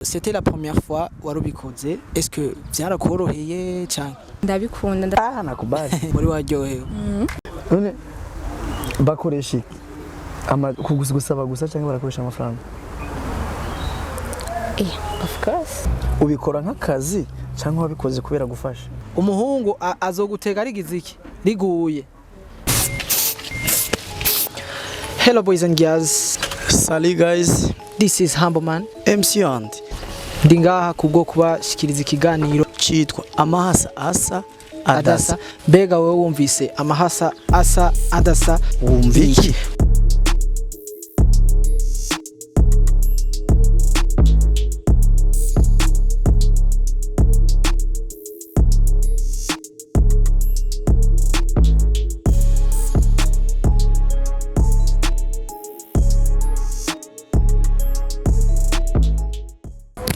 C'était la première fois warubikoze. Est-ce que byarakoroheye cyane? Ndabikunda nakubali. Muri waryohewe. None bakoresha kugusaba gusa cyangwa barakoresha amafaranga? Of course. Ubikora nk'akazi cyangwa wabikoze kubera gufasha? Umuhungu azogutega rigize iki? Riguye. Hello boys and girls. Salut guys. This is Humble Man MC Andy. Ndi ngaha kubwo kubashikiriza ikiganiro cyitwa Amahasa asa adasa. Mbega wowe wumvise amahasa asa adasa wumviki?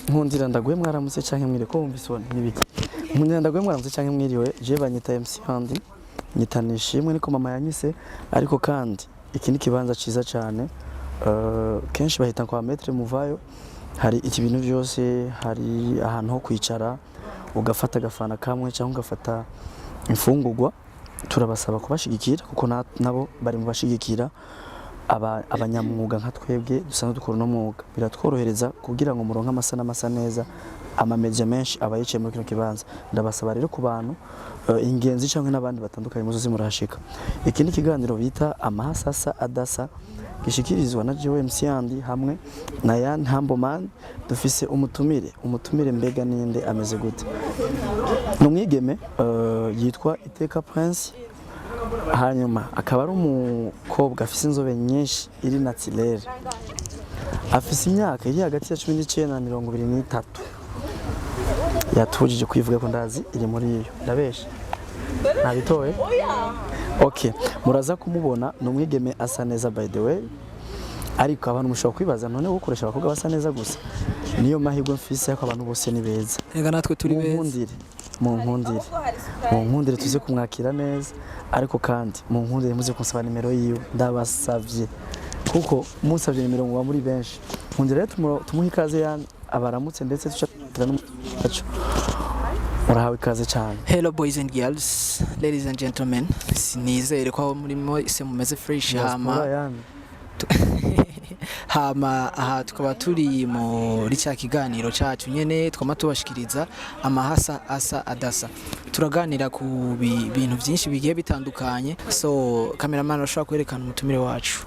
Nkundira ndaguye mwaramutse canke mwire ko wumvisone nibiki. Nkundira ndaguye mwaramutse canke mwiriwe je banyita MC Andy. Nyitanishimwe niko mama yanyise ariko kandi iki ni kibanza ciza cyane. Kenshi bahita kwa Maître Muvayo. Hari iki bintu byose, hari ahantu ho kwicara ugafata gafana kamwe cyangwa ugafata imfungurwa. Turabasaba kubashigikira kuko nabo bari mu bashigikira abanyamwuga nka twebwe dusanzwe dukora no mwuga. Biratworohereza kugira ngo muronke amasa neza amamedia menshi abayice muri kino kibanza. Ndabasaba rero ku bantu ingenzi cyangwa n'abandi batandukanye muzo zimurashika. Iki ni kiganiro bita Amahasa adasa gishikirizwa na Joe MC Andy hamwe na Yan Humble Man. Dufise umutumire mbega ninde ameze gute? Numwigeme yitwa Iteka Prince. Hanyuma akaba ari umukobwa afise inzobe nyinshi iri naturelle. Afise imyaka iri hagati ya 19 na 23. Yatujije kwivuga ko ndazi iri muri iyo. Ndabesha. Nabitoye? Okay, muraza kumubona numwigeme asa neza by the way. Ariko abantu mushobora kwibaza none gukoresha abakobwa basa neza gusa. Niyo mahirwe mfise yako abantu bose ni beza. Rega natwe turi beza. Mu nkundire tuze kumwakira neza ariko kandi mu nkundire muze kunsaba nimero yiwe ndabasavye kuko musavye nimero ngo muri benshi. Nkundire tumuha ikaze yani abaramutse ndetse tucatira n'umuco. Murahawe ikaze cyane. Hello boys and girls, ladies and gentlemen. Sinizere ko murimo ise mumeze fresh hama aha tukaba turi muri cya kiganiro cyacu nyene twama tubashikiriza amahasa asa adasa. Turaganira ku bintu byinshi bigiye bitandukanye. So cameraman ashobora kwerekana umutumire wacu.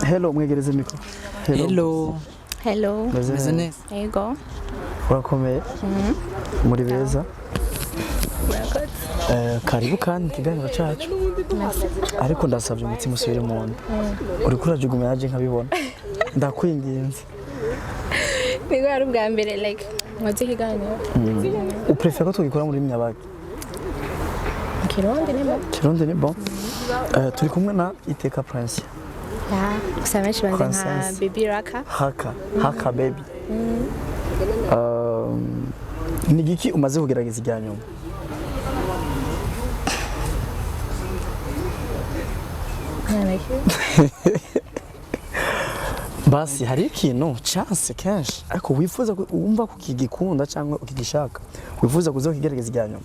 Hello mwegereze mikro. Hello. Meze neza? Yego. Urakomeye? Muri beza? Karibu kandi kiganiro cyacu. Ariko ndasabye umutima usubire mu nda. Uri kurajuguma yaje nkabibona. Ndakwinginze. Nigo ari ubwa mbere like mwaze kiganiro. Uprefera ko tugikora muri Nyabagi? Kirundi ni bon. Turi kumwe na Iteka Prince. Gusa benshi bazi nka Baby Raka. Haka baby. Ni giki umaze kugerageza ijyanyuma? Basi hari ikintu chance kenshi ariko wifuza wumva kukigikunda cyangwa ukigishaka wifuza kuzo kigerageza ijyanyuma?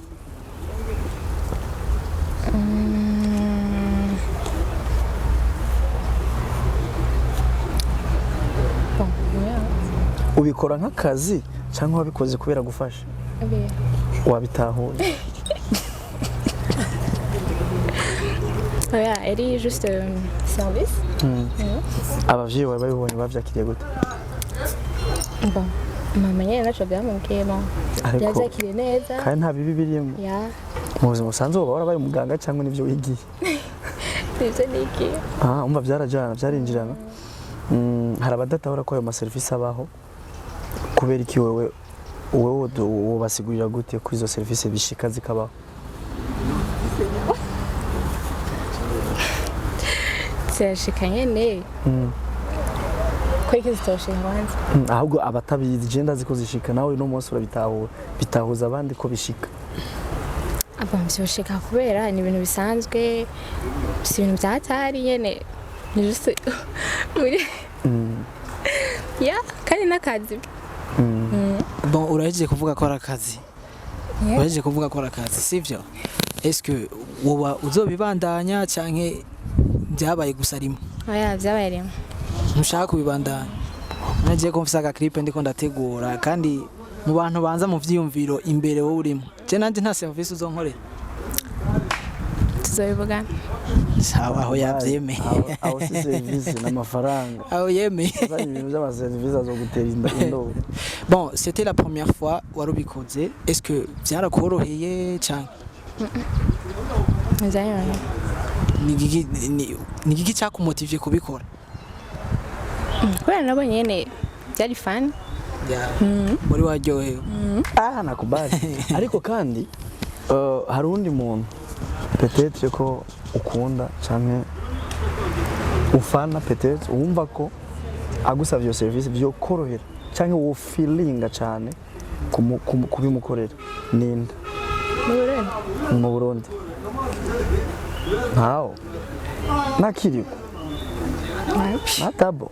Ubikora nk'akazi cyangwa wabikoze kubera gufasha? Wabitahuye? Elle est juste service. Abavyeyi bawe babibonye bavyakiriye gute? Bon, mama nyene naco byamubwiye bon. Yavyakiriye neza. Kandi nta bibi birimo. Muzi musanzwe baba barabaye umuganga cyangwa nivyo wigiye? Nivyo nigiye. Umva byarajana byarinjirana. Hari abadatahura ko ayo ma service abaho kubera iki wewe basigurira gute ko izo service bishika zikabaho? Sashikanye ne. Ko iki zitoshye hanze. Ahubwo abatabizi je ndazi ko zishika nawe no munsi bitahuza abandi ko bishika. Byoshika kubera ni ibintu bisanzwe si ibintu byatari nyene ni juste muri kandi n'akazi bon urahejeje kuvuga ko ari akazi urahejeje kuvuga ko ari akazi sivyo est-ce que woba uzobibandanya canke byabaye gusa rimwe oya byabaye rimwe ntushaka kubibandanya nagiye ko mfise aga clip ndiko ndategura kandi mu bantu banza mu vyiyumviro imbere wowe urimo je nanje nta service uzonkorera tuzobivugana sawa aho yavyemeye aho si service n'amafaranga aho yemeye azanye ibintu by'amaserivisi azogutera indobo. bon c'était la première fois warubikoze est-ce que byarakoroheye canke nzayona ni giki cyakumotivye kubikora kubera nabonye nyene byari fun muri waryohewe nakubali ariko kandi hari undi muntu peut-être ko ukunda canke ufana peut-être wumva ko agusavye iyo service byo korohera canke wo feelinga cane kubimukorera ninde mu Burundi ntawo nakiriho natabo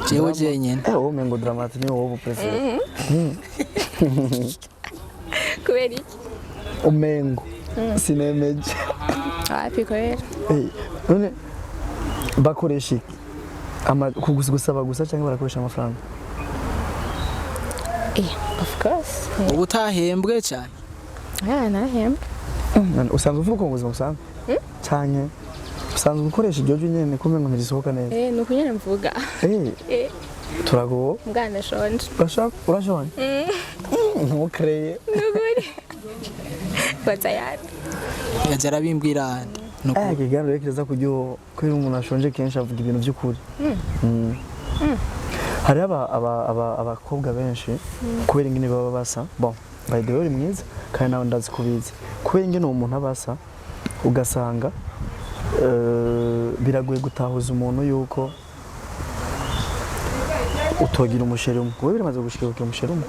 jewe jenyene wowe mengo Dramati ni wowe prefere kubera iki umengo sinemeje kwera none bakoresha gusaba gusa cyangwa barakoresha amafaranga of course ubu utahembwe cyane nahembwe usanzwe uvuga ubuzima busanzwe cyane usanzwe ukoresha iryo jwi nyene kumwe ngo ntirisohoka neza ni ukunyene mvuga turago mwana shonje urashonje ntukreye nuguri batayari yajara bimbwira kiganiro rekeza kujyo ko umuntu ashonje kenshi avuga ibintu by'ukuri hari abakobwa benshi kubera ingene baba basa bon by the way mwiza kandi nawe ndazi kubizi kubera ingene umuntu abasa ugasanga biragoye gutahuza umuntu yuko utogira umusheri umwe wowe biramaze gushikira umusheri umwe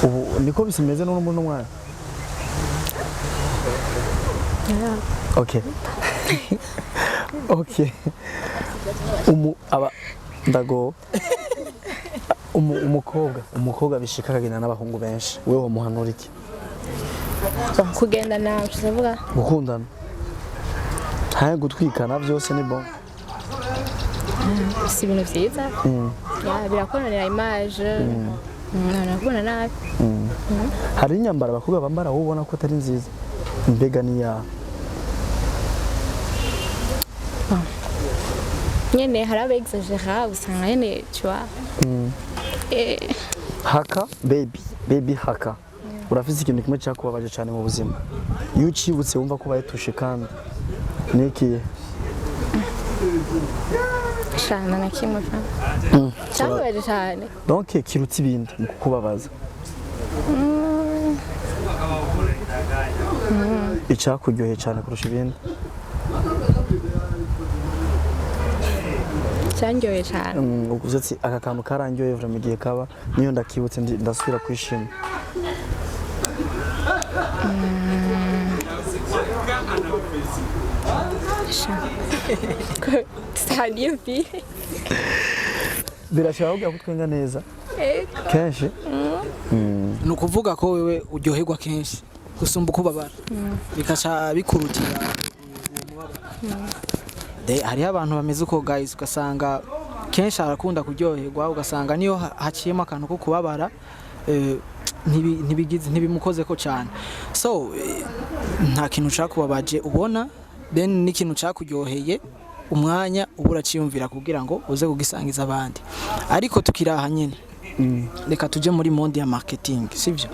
ubu niko bisimeze n'umuntu mwana okay okay ndago umukobwa bishika akagenda n'abahungu benshi wewe muhanura iki kugenda nawe tuzavuga gukundana haye gutwikana byose ni bon si ibintu byiza birakononera image nabona nabi hari inyambara abakobwa bambara wowe ubona ko atari nziza mbega ni ya nyene hari abexagera usanga nyene twa haka baby haka urafise ikintu kimwe cyakubabaje cyane mu buzima iyo ucibutse wumva ko bayitushe kandi niki shana na kimwe cyababaje cyane donc kirutse ibindi mu kukubabaza icyakuryoheye cyane kurusha ibindi cyanyoye cyane uguze ati aka kantu karangyoye vuba mu gihe kaba niyo ndakibutse ndasubira kwishima Sadiyo bi birashaka kugira ko twenga neza kenshi ni ukuvuga ko wewe uryoherwa kenshi gusumba uko babara bikaca bikurutira hariho abantu bameze uko guys ugasanga kenshi arakunda kuryoherwa ugasanga niyo haciyemo akantu ko kubabara ntibimukoze ko cyane so nta kintu ushaka kubabaje ubona then n'ikintu cyakuryoheye umwanya ubura ciyumvira kugira ngo uze kugisangiza abandi ariko tukiraha nyine reka tuje muri monde ya marketing sivyo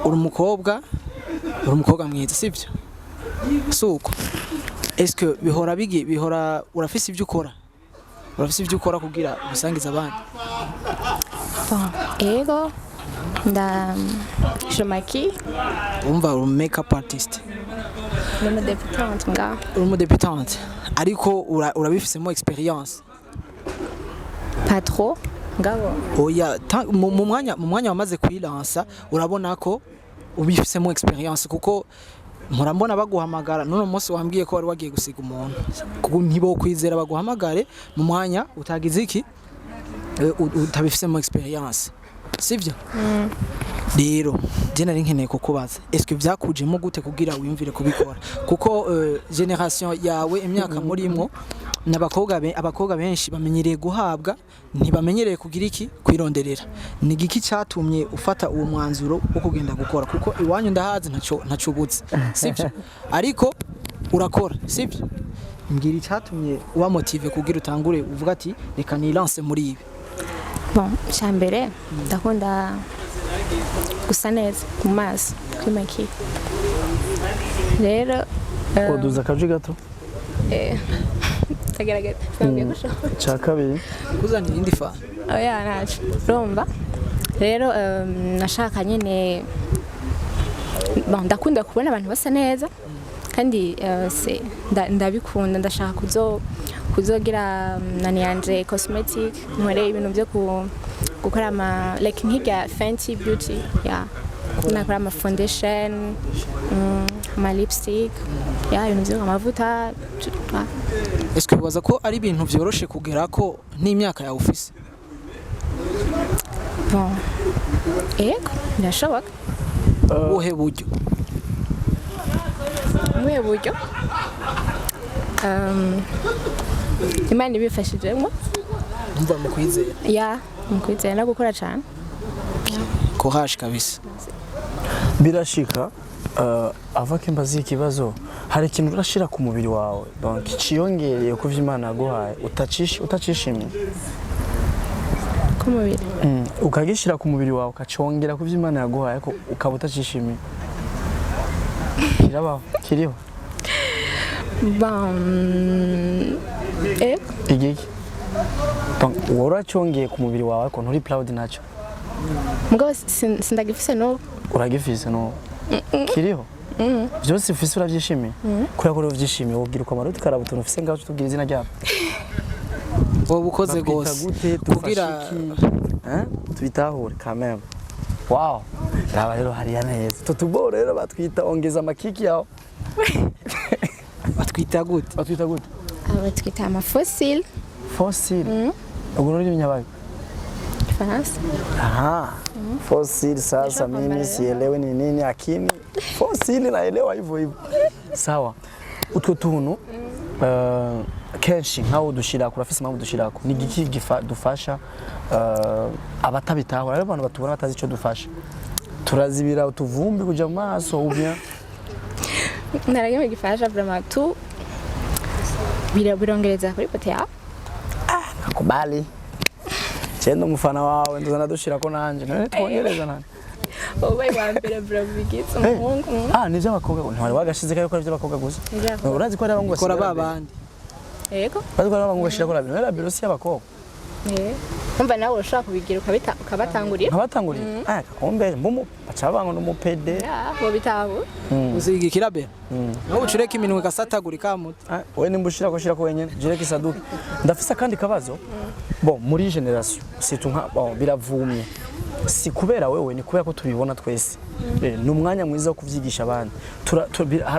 uri umukobwa mwiza sivyo suko est-ce que bihora urafise ibyo ukora kugira ubisangiza abandi ego Shomaki umva uri makeup artist uri umudebutante ariko urabifisemo experience pas trop ngabo oya mu mwanya wamaze kwilansa urabona ko ubifisemo experience kuko murambona baguhamagara none umunsi wambwiye ko wari wagiye gusiga umuntu ntibo kwizera baguhamagare mu mwanya utagize iki utabifisemo experience sivyo rero je nari nkeneye kukubaza est-ce que vyakujemo gute kugira wiyumvire kubikora kuko generation yawe imyaka murimwo abakobwa benshi bamenyereye guhabwa ntibamenyereye kugira iki kwironderera ni giki cyatumye ufata uwo mwanzuro wo kugenda gukora kuko iwanyu ndahazi ntacubutse sivyo ariko urakora sivyo mbwira icyatumye uba motive kugira utangure uvuga ati reka nilance muri ibi bon cyambere ndakunda gusa neza mu maso kwimaki rero uduza akaje gato tagerageza nabwiye gusho cha kabiri kuzanira indi fa oya nacu urumva rero nashaka nyine bon ndakunda kubona abantu basa neza kandi ndabikunda ndashaka kuzogira nani yanje cosmetic nkore ibintu byo gukora ama like nkiga Fenty Beauty nakora ama foundation ama lipstick ibintu byo amavuta. Est-ce que ubaza ko ari ibintu byoroshe kugera ko n'imyaka yawe ufise? Bon birashoboka. Uhe buryo Imana ibifashijemo mva mu kwizera mu kwizera no gukora cyane courage kabisa. Birashika ava kimbazi ikibazo hari ikintu urashira ku mubiri wawe donc ciyongereye ku vy'Imana yaguhaye utacishimye ku mubiri ukagishira ku mubiri wawe ukacongera ku vy'Imana yaguhaye ko ukaba utacishimye kiriho igiki donc uracongeye ku mubiri wawe ko nturi proud naco mugabo sindagifise no uragifise no kiriho byose ufise uravyishimiye kuri ko uvyishimiye wobwira ko amaruti karabutuntu ufise ngaho tubwira izina ryabo ubukoze gose kugira tubitahure quand même. Wow, raba rero hariya neza tutubo rero batwita ongeza makiki yaho batwita gute batwita ama fossile ubwo ruri binyabaye France fossile sasa mimi sielewi ni nini lakini fossile naelewa hivyo sawa utwo tuntu kenshi nkaho dushira ku rafisi mpamvu dushira ku ni giki dufasha abatabitaho rero abantu batubona batazi ico dufasha turazibira utuvumbi kuja mu maso ubya narageme gifasha vraiment tu birongereza kuri pote yawe nakubali cyenda umufana wawe nduzana dushira ko nanje none twongereza nane obaye wa mbere bro bigitse umuhungu ni by'abakobwa ntwari wagashize kayo ko by'abakobwa gusa urazi ko ari abahungu bakora babandi yego bazi ko ari abahungu bashira ko rabiro rabiro si abakobwa umva nawe ushaka kubigira ukabatangurira kakombe mbumu bacabanga n'umupede bo bitaho uziga kirabe no ucureka iminwe gasatagurika muto we nimbushira ko shira ko wenyene jireka isaduka ndafisa kandi kabazo bon muri generation c'est nka biravumye si kubera wewe ni kubera ko tubibona twese ni umwanya mwiza wo kuvyigisha abandi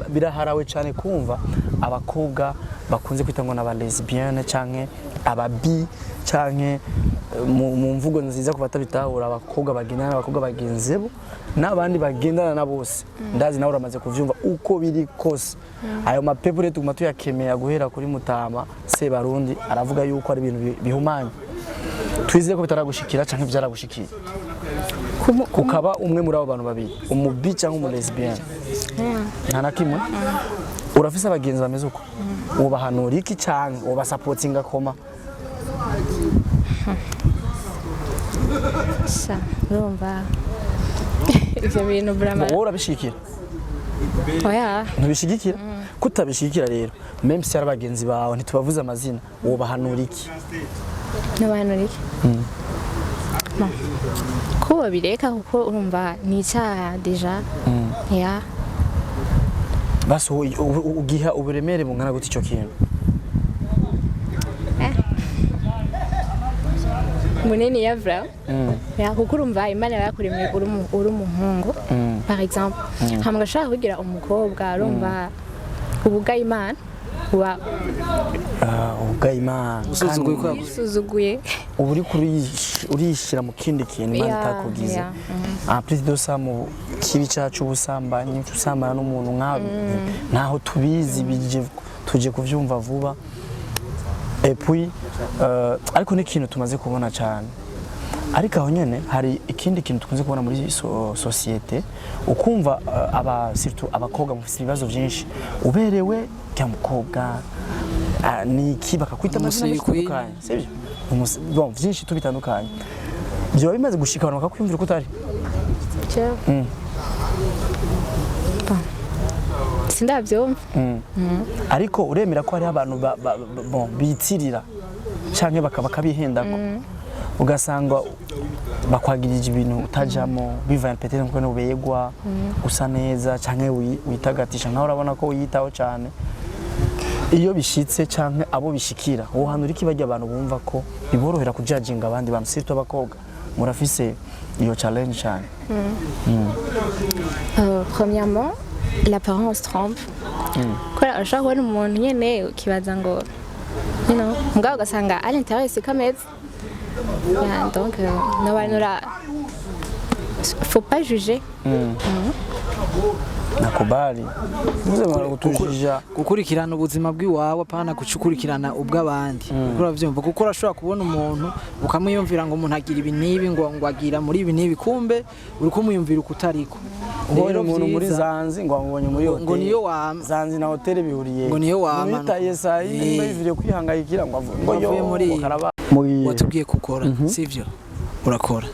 biraharawe cyane kumva abakobwa bakunze kwita ngo n'aba lesbienne canke ababi canke mu mvugo nziza ku batabitahura abakobwa bagendana n'abakobwa bagenzebo n'abandi bagendana na bose ndazi nawe uramaze kuvyumva uko biri kose ayo mapepure tuguma tuyakemera guhera kuri Mutama se Barundi aravuga yuko ari ibintu bihumanye twizeye ko bitaragushikira canke byaragushikiye kukaba umwe muri abo bantu babiri umubi cyangwa umu lesbienne nta nakimwe urafise abagenzi bameze uko ubahanura iki cyangwa ubasupportinga koma urumva ivyo bintu brama wowe urabishikira oya ntubishigikira kutabishikira rero même si ari abagenzi bawe ntitubavuze amazina ubahanura iki n'abantu iki kuba bireka kuko urumva ni icyaha deja basi ugiha uburemere bungana gute icyo kintu munini ya vra ya kuko urumva Imana yakuremye uri umuhungu par exemple hamwe ashaka kugira umukobwa urumva ubuga Imana uba ugayimana usuzuguye ubu uri urishira mu kindi kintu Imana itakugize plus de ça mu kibi cyacu ubusambanyi usambana n'umuntu nkaho tubizi bije tuje kuvyumva vuba et puis ariko ni ikintu tumaze kubona cyane ariko aho nyene hari ikindi kintu tukunze kubona muri societe ukumva surtout abakobwa mufite ibibazo byinshi uberewe kya mukobwa ni iki bakakwita amazina bitandukanye sibyo bon byinshi tubitandukanye byo bimaze gushika abantu bakakwiyumvira ko utari sindabyumva ariko uremera ko hari abantu bitirira canke bakabihendako ugasanga bakwagirije ibintu utajamo bivaye peut-être ngo nubeyegwa usa neza canke witagatisha nkaho urabona ko wiyitaho cyane iyo bishitse canke abo bishikira wo hanura iki bajya abantu bumva ko biborohera kujudginga abandi bantu surtout abakobwa murafise iyo challenge cyane premièrement l'apparence trompe quoi ashaka kubona umuntu nyene ukibaza ngo mugabo ugasanga à l'intérieur c'est comme yeah, donc faut pas juger nakubali gukurikirana ubuzima bw'iwawe apana gukurikirana ubw'abandi uravyumva kuko urashobora kubona umuntu ukamwiyumvira ngo umuntu agira ibi nibi ngo agira muri ibi nibi kumbe uri kumuyumvira ukutariko rero umuntu muri Zanzi ngo amubonye muri hotel ngo niyo wama Zanzi na hotel bihuriye ngo niyo wama nitaye saa yindi bivire kwihangayikira ngo avuye muri watubwiye gukora sivyo urakora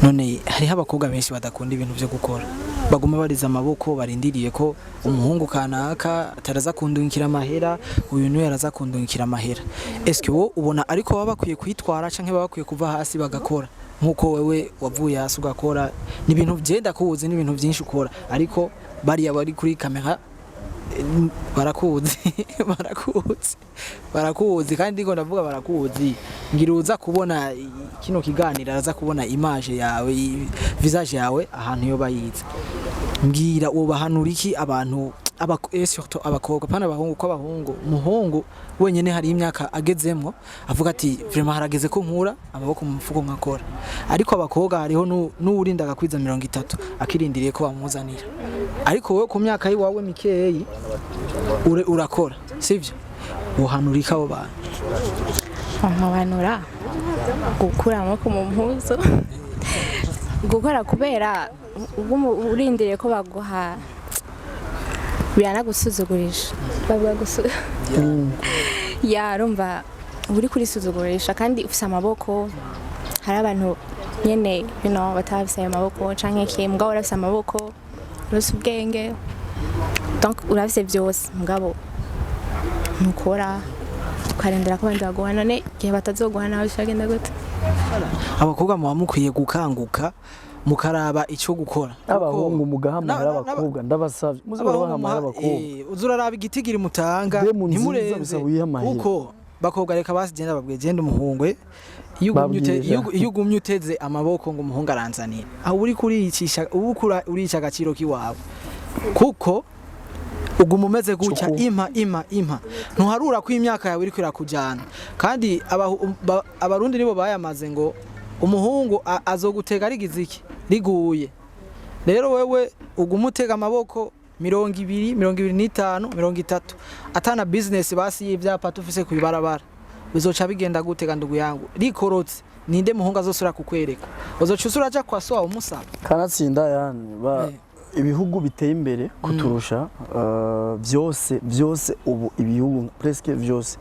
none hariho abakobwa benshi badakunda ibintu byo gukora baguma bariza amaboko barindiriye ko umuhungu kanaka ataraza kundungikira amahera uyu niwe yaraza kundungikira amahera eske wo ubona ariko baba bakwiye kwitwara canke baba bakwiye kuva hasi bagakora nkuko wewe wavuye hasi ugakora ni ibintu byenda kubuze ni ibintu byinshi ukora ariko bari abari kuri kamera barakuzi kandi ngo ndavuga barakuzi ngira uza kubona kino kiganira araza kubona image yawe visage yawe ahantu yo bayize mbwira ubahanura iki abantu surtout abakobwa pana abahungu ko abahungu umuhungu wenyene hari imyaka agezemwo avuga ati vraiment harageze ko nkura amaboko mu mufuko nkakora ariko abakobwa hariho n'urinda agakwiza 30 akirindiriye ko bamuzanira ariko wowe ku myaka yiwawe mikeyi urakora sivyo uhanura iki abo bantu nkabanura gukura amaboko mu mpuzo gukora kubera urindiriye ko baguha biranagusuzugurisha yarumva uri kuri suzugurisha kandi ufise amaboko hari abantu nyene batafise amaboko canke kimbwa urafise amaboko urafise ubwenge donc urafise byose mugabo nukora ukarendera ko abandi baguhana ne gihe batazoguhana bishagenda gute abakobwa muba mukwiye gukanguka mukaraba icyo gukora abahungu mugahamara abakobwa ndabasavye muzabahamara abakobwa uzuraraba igitigiri mutanga ntimurenze uko bakobwa reka basigenda babwiye genda umuhungwe iyo ugumye uteze amaboko ngo umuhungu aranzanira aho uri kuricisha urica agaciro kiwawe kuko uguma umeze gutya impa ntuharura ko imyaka yawe iri kwirakujyana kandi abarundi nibo bayamaze ngo umuhungu azogutega rigize iki riguye rero wewe uguma utega amaboko 20, 25, 30 atana business basi y'ivyapa tufise kubibarabara bizoca bigenda gutega ndugu yangu rikorotse ninde muhungu azosura kukwereka uzoca usuraja kwa so umusaba kanatsinda yani ibihugu biteye imbere kuturusha byose ubu ibihugu presque byose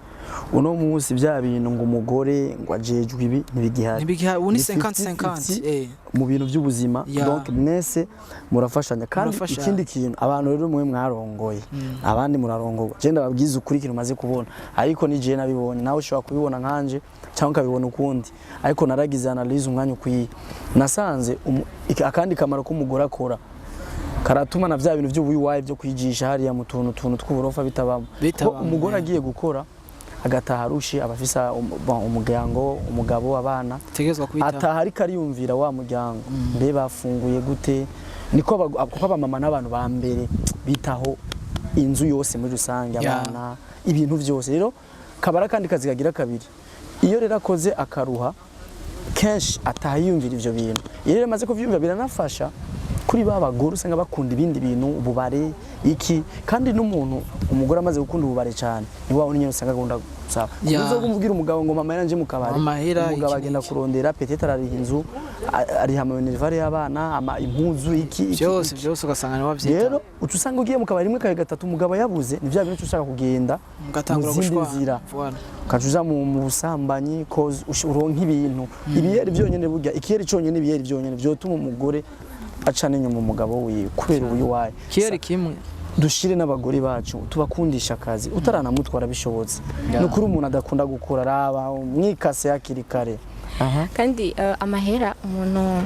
uno munsi bya bintu ngo umugore ngo ajejwe ibi ntibigihari uni 50-50 mu bintu by'ubuzima donc mwese murafashanya kandi ikindi kintu abantu rero mwe mwarongoye abandi murarongorwa je ndababwiza ukuri kintu maze kubona ariko ni je nabibonye nawe ushobora kubibona nkanje cyangwa kabibona ukundi ariko naragize analyse umwanya ukwiye nasanze akandi kamaro k'umugore akora karatuma na bya bintu by'ubuyiwaye byo kwijisha hariya mu tuntu tw'uburofa bitabamo umugore agiye gukora agataha arushe abafise umuryango umugabo abana tegezwa kwita ataha ariko ariyumvira wa muryango mbe bafunguye gute niko kuko abamama n'abantu ba mbere bitaho inzu yose muri rusange abana ibintu byose rero kabara kandi kazi kagira kabiri iyo rero akoze akaruha kenshi atahiyumvira ivyo bintu iyo rero amaze kuvyumvira biranafasha kuri babagore usanga bakunda ibindi bintu ububare iki kandi n'umuntu umugore amaze gukunda ububare cyane ni wawe nyine usanga agunda gusaba uzo kumubwira umugabo ngo mama yaranje mu kabari umugabo agenda kurondera petete arariha inzu ari hamwe n'ivare y'abana impuzu iki byose ugasanga ni wavyita rero ucusanga ugiye mu kabari rimwe kaye gatatu umugabo yabuze ni bya bintu ushaka kugenda mugatangura gushwana kajuza mu busambanyi cause uronka ibintu ibiyeri byonyene burya ikiyeri cyonyene ibiyeri byonyene byotuma umugore acane nyuma umugabo wiwe kubera uyu waye kiyeri kimwe dushire n'abagore bacu tubakundisha akazi utaranamutwara bishobotse no kuri umuntu adakunda gukora raba mwikase yakiri kare kandi amahera umuntu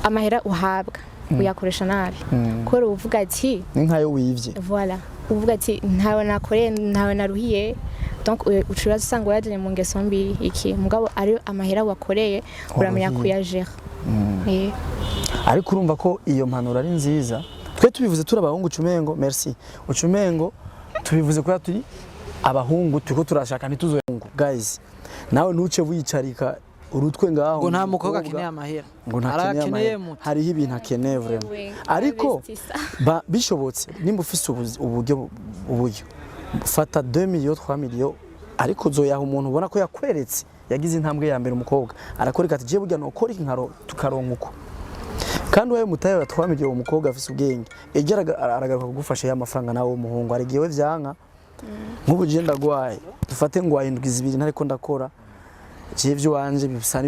amahera uhabwa uyakoresha nabi kora uvuga ati ni nkayo wivye voilà uvuga ati ntawe nakoreye ntawe naruhiye donc ucura usanga yaje mu ngeso mbi iki mugabo ari amahera wakoreye uramenya kuyajera ariko urumva ko iyo mpanuro ari nziza twe tubivuze turi abahungu Cumengo merci Ucumengo tubivuze ko turi abahungu tuko turashaka ntituzohungu guys nawe ntuce wicarika urutwe ngaho ngo nta mukobwa akeneye amahera ngo ntakeneye hariho ibintu akeneye vraiment ariko bishobotse nimba ufise uburyo fata 2 millions 3 millions ariko zoyaha umuntu ubona ko yakweretse yagize intambwe ya mbere umukobwa arakoreka ati je burya no kora inkaro tukaronka uko kandi wayo mutaye batwamije uwo mukobwa afise ubwenge egera aragaruka kugufasha ya mafaranga nawe umuhungu arigiwe vyanka nk'ubu je ndagwaye dufate ngo ahindwiza ibiri ntariko ndakora je byo wanje bisani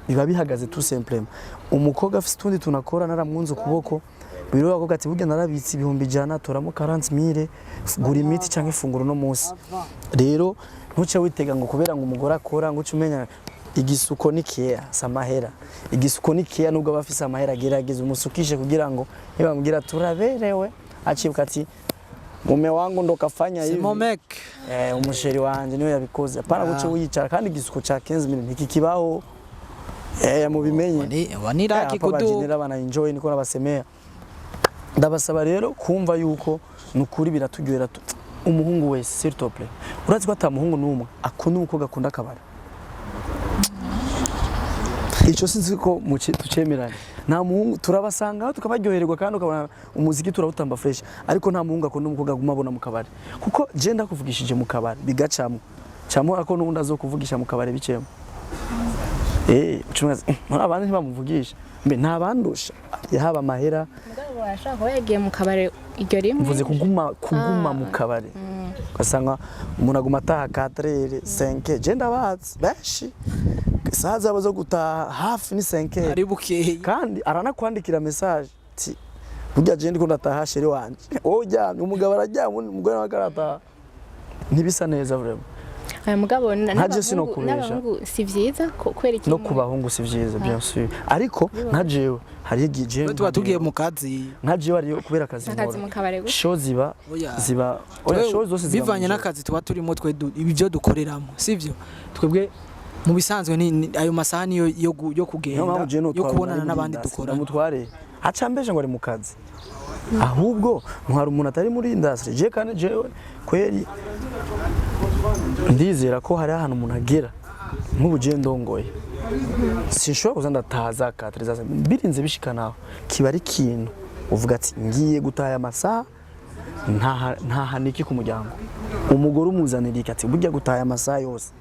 biba bihagaze tout simplement umukobwa afise tundi tunakora naramwunze ukuboko biro bakobwa ati burya narabitse ibihumbi jana toramo 40000 gura imiti canke ifunguro no munsi rero ntuce witega ngo kubera ngo umugore akora ngo umenya igisuko ni kiya samahera igisuko ni kiya nubwo bafise amahera gerageza umusukishe kugira ngo nibamubwira turaberewe acibuka ati mume wangu ndo kafanya hivi umusheri wanje niwe yabikoze para guce wiyicara kandi igisuko ca 15000 ntikikibaho mubimenye waniraki kudu abana enjoy niko nabasemea ndabasaba rero kumva yuko nukuri biratugera umuhungu wese s'il te plaît urazi ko atamuhungu numwe akunda umukobwa akunda akabara ico sinzi ko tucemeranye nta muhungu turabasanga tukabaryohererwa kandi ukabona umuziki turawutamba fresh ariko nta muhungu akunda umukobwa aguma abona mu kabari kuko je ndakuvugishije mu kabari bigacamo ako nundi azokuvugisha mu kabari bicemo abandi ntibamuvugisha mbe ntabandusha yahaba amahera mugabo washaka ko yagiye mu kabari iryo rimwe mvuze kuguma mu kabari ugasanga umuntu aguma ataha 4 5 je ndabazi benshi saza bazo gutaha hafi ni 5 ari bukeye kandi aranakwandikira message ati burya je ndiko ndataha sheri wanje ojyamye umugabo arajyamye umugore wagarata ntibisa neza vraiment aya mugabo n'abahungu si vyiza kwereka no kubahungu si vyiza bien sûr ariko ntajewe hari igije tuba tugiye mu kazi ntajewe ari kubera akazi mu kabare gusa show ziba show zose ziba bivanye n'akazi tuba turimo twe ibyo dukoreramo sivyo twebwe mu bisanzwe ni ayo masahani yo kugenda yo kubonana n'abandi dukora mutware acambeje ngo ari mu kazi ahubwo ntwara umuntu atari muri industry je kandi jewe kweri ndizera ko hari ahantu umuntu agera nk'ubugendo ngoye sinshobora kuza ndataza katereza birinze bishikanaho kiba ari kintu uvuga ati ngiye gutaya amasaha nta haniki ku muryango umugore umuzanira ati burya gutaya amasaha yose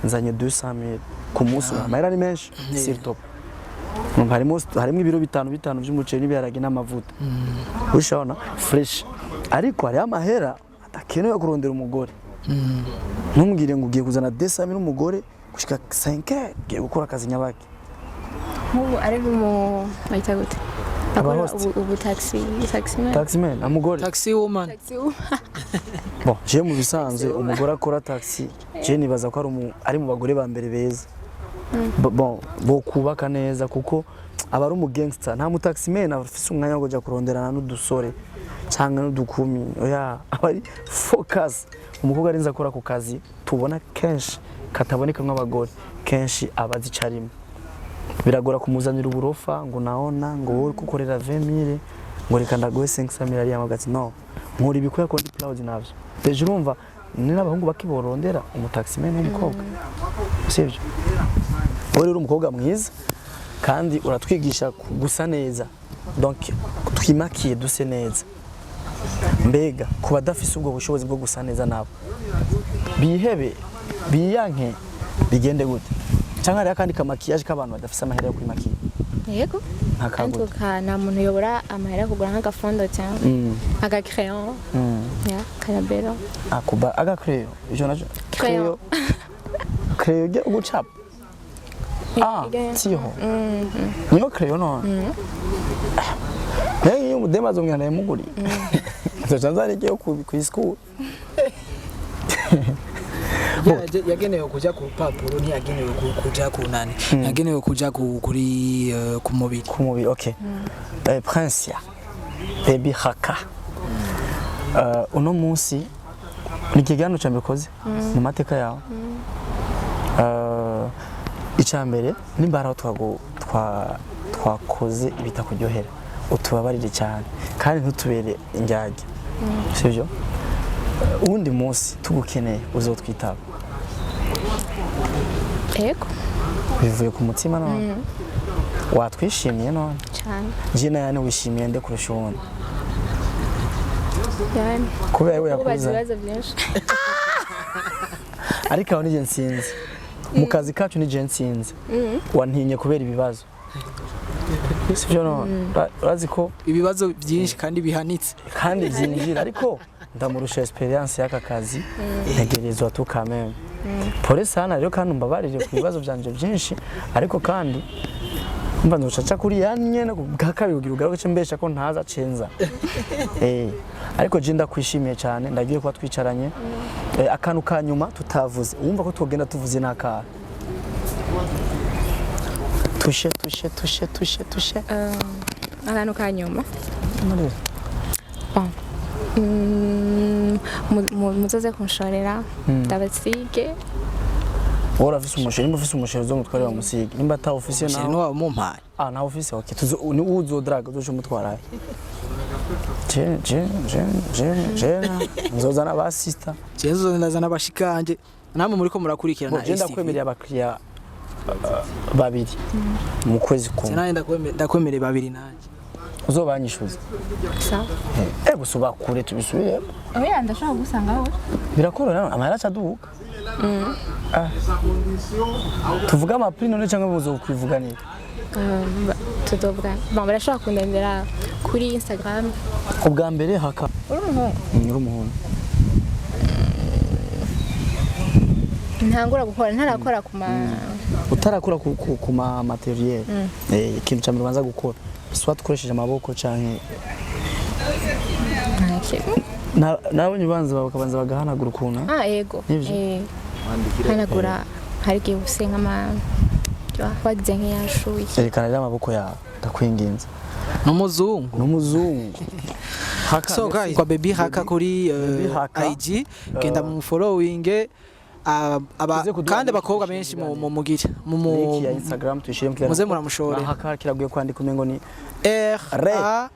nzanye 200,000 ku munsi amahera ni menshi s'il te plaît harimo ibiro bitanu by'umuceri n'ibiharage n'amavuta ushabona fresh ariko hari amahera atakenewe kurondera umugore ntumugire ngo ugiye kuzana 200,000 n'umugore gushika 5 giye gukora akazi nyabaki nk'ubu ari mu bayita gute ubu taximan amugore taxi woman bon je mu bisanzwe umugore akora taxi je nibaza ko ari mu bagore ba mbere beza bon bo kubaka neza kuko aba ari umugangster nta mutaximene afise umwanya wo kuja kuronderana n'udusore cyangwa n'udukumi oya aba ari focus umukobwa arinza akora ku kazi tubona kenshi kataboneka nk'abagore kenshi abazicarimo biragora kumuzanira uburofa ngo naona ngo wowe kukorera 20000 ngo reka ndagoye 500,000 ari amagati no nkuri bikuye ko ndi proud navyo deje urumva ni n'abahungu bakiborondera umutaximene w'umukobwa sivyo wowe uri umukobwa mwiza kandi uratwigisha gusa neza donc twimakiye duse neza mbega kuba dafise ubwo bushobozi bwo gusa neza nabo bihebe biyanke bigende gute cyangwa ari akandi kamakiyaje k'abantu badafise amahera yo kwimakiya yego kandi nta muntu yobora amahera kugura nk'agafondo cyangwa agacrayon ya karabero akuba agacrayon ivyo najo crayon ge ugucapa tiho niyo crayon none iyo mudemazo umwana yamuguri nzanzare cyo ku school yagenewe kuja ku papuro ntiyagenewe kuja ku nani yagenewe kuja kuri ku mubiri okay Prince ya Baby Haka uno munsi ni kigano cya mbikoze mu mateka yawe icambere nimbara twakoze ibitakuryohera utubabarire cyane kandi ntutubere injyage sivyo ubundi munsi tugukeneye uzotwitaba yego bivuye ku mutima none watwishimiye none cyane jina yani wishimiye nde kurusha ubundi yani kubera we yakuza ibibazo byinshi ariko aho nije nsinzi mu kazi kacu nije nsinzi wantinye kubera ibibazo sivyo no urazi ko ibibazo byinshi kandi bihanitse kandi byinjira ariko ndamurusha experience y'aka kazi ntegerezwa tu quand même pole sana rero kandi mbabarire ku bibazo byanje byinshi ariko kandi mba ndocaca kuri yanye bwakabiri ugira ugaruke mbesha ko ntaza cenza ariko je ndakwishimiye cyane ndagiye kuba twicaranye akantu ka nyuma tutavuze wumva ko tugenda tuvuze n'aka tushe akantu ka nyuma muzoze kunshorera ndabasige ora visi umusheri nimba ufise umusheri zo mutware wa musige nimba ta office nawe ni wa mumpaye na office okay tuzo ni uzo draga zo mutwara je nzoza na ba sister jezo ndazana abashikanje namwe muri ko murakurikirana je ndakwemerera abakiriya babiri mu kwezi kumwe cyane ndakwemerera babiri nanje uzobanyishuza sawa gusuba kure tubisubire oya ndashaka gusanga aho birakorora amahera acaduka tuvuga amapri none cyangwa buzo kwivuganira tudovuga barashaka kundendera kuri Instagram ubwa mbere haka uri umuhungu ntangura gukora ntarakora utarakora ku ma materiel ikintu cyambere banza gukora soit dukoresheje amaboko canke nawe nyibanza bakabanza bagahanagura ukuntu yego hanagura hari gihe usenga wagize nk'iyashuye erekana rero amaboko yawe ndakwinginze n'umuzungu so guys kwa Baby Haka kuri IG genda mu following kandi abakobwa benshi mu mugira mu Instagram tuyishire mu muze muramushore Haka kiraguye kwandika umengo ni RACA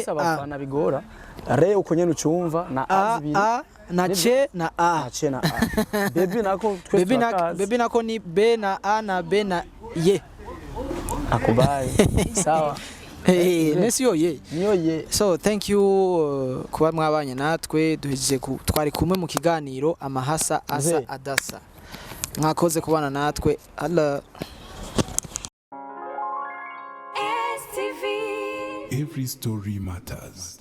abafana bigora re uko nyene ucumva na azibiri na C na A Baby nako Baby nako ni B na A na B na Y akubaye sawa nesi yo ye niyo ye so thank you kuba mwabanye natwe duhejeje twari kumwe mu kiganiro amahasa asa adasa mwakoze kubana natwe Allah Every story matters.